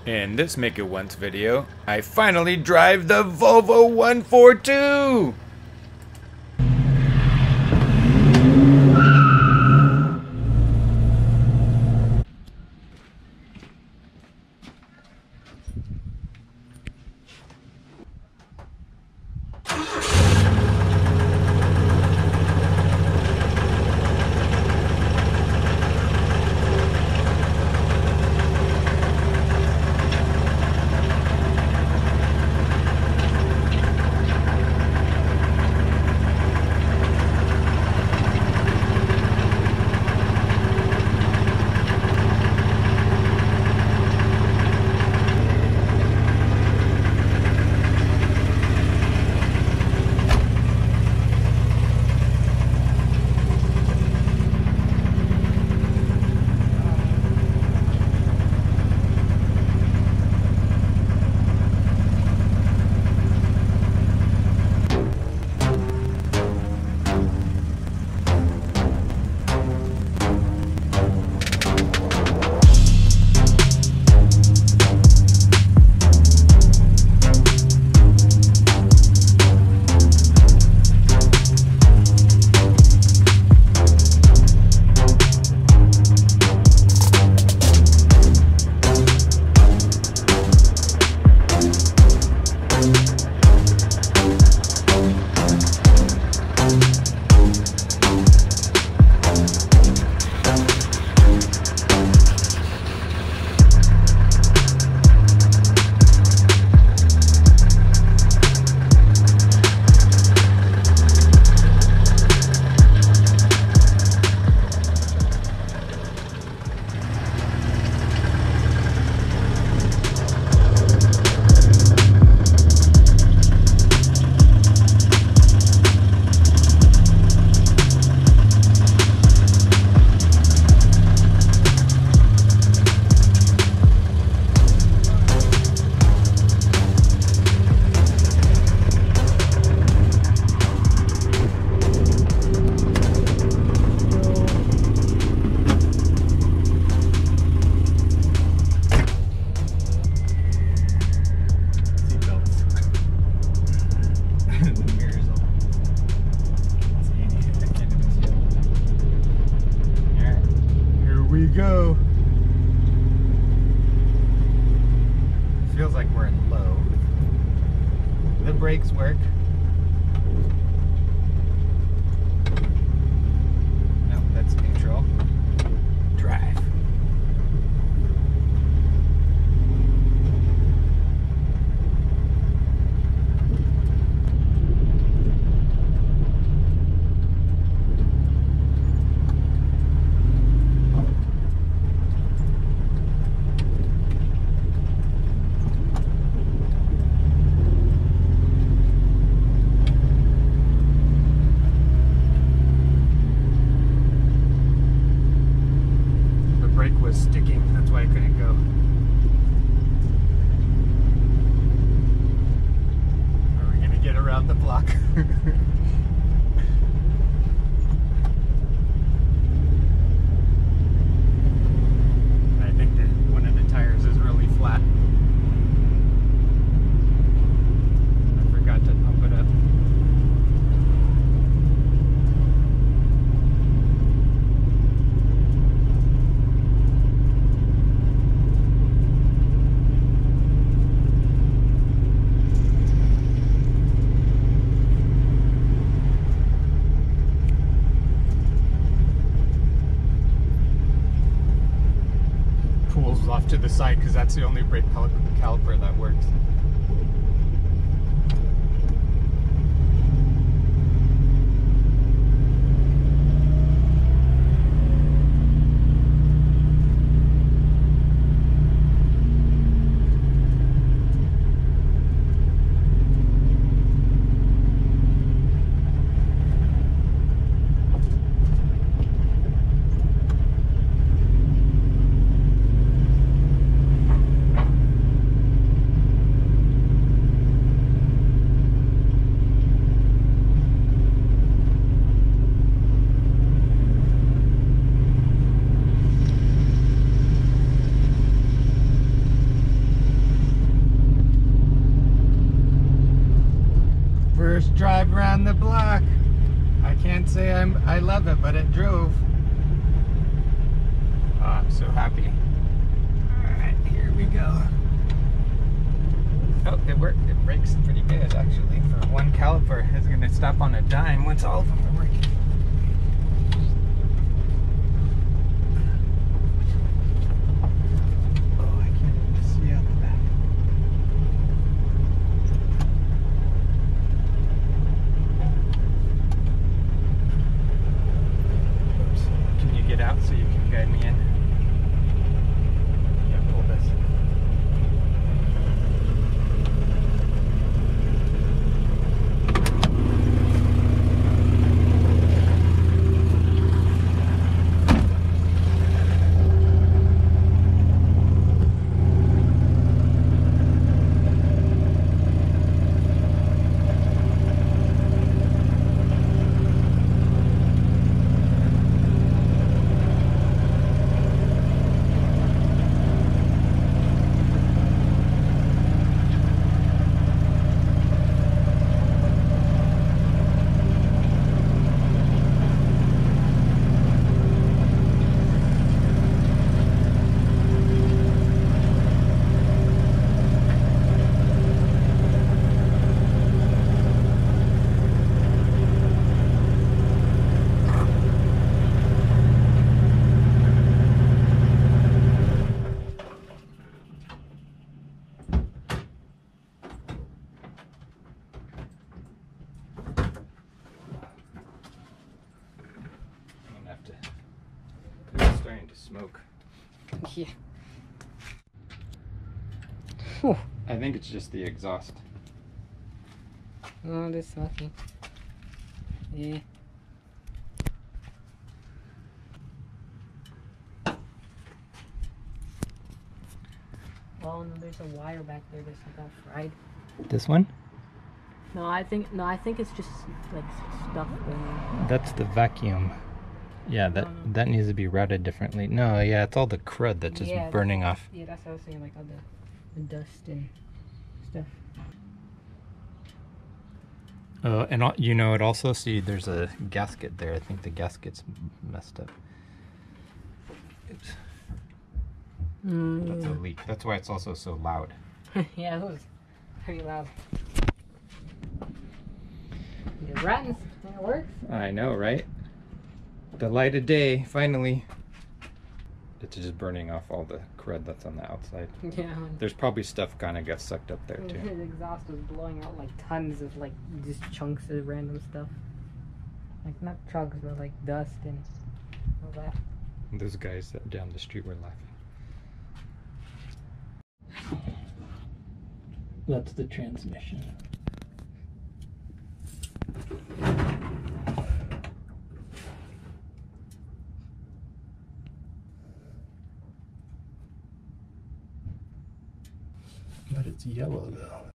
In this Make It Once video, I finally drive the Volvo 142! Go. Feels like we're in low. The brakes work. No, that's neutral. Drive. Was sticking, that's why I couldn't go. Are we gonna get around the block? I think that one of the tires is really flat. I forgot to pump it up. Off to the side because that's the only brake caliper that works. first drive around the block. I can't say I love it, but it drove. Oh, I'm so happy. Alright, here we go. Oh, it worked. It brakes pretty good, actually. For one caliper, it's going to stop on a dime once all of them are working. Oh, I can't even see out the back. Oops. Can you get out so you can guide me in? Yeah, pull this. It's starting to smoke. Yeah. I think it's just the exhaust. Oh, this smoking. Yeah. Oh no, there's a wire back there that's got fried. This one? No, I think it's just like stuff going on. That's the vacuum. Yeah, that needs to be routed differently. No, yeah, it's all the crud that's just burning off. Yeah, that's what I was saying, like all the dust and stuff. And you know, it also, see, there's a gasket there. I think the gasket's messed up. Oops. That's a leak. That's why it's also so loud. Yeah, it was pretty loud. It runs and it works. I know, right? The light of day, finally. It's just burning off all the crud that's on the outside. Yeah. There's probably stuff kind of got sucked up there too. His exhaust was blowing out like tons of like just chunks of random stuff. Like not chunks, but like dust and all that. Those guys down the street were laughing. That's the transmission. But it's yellow though.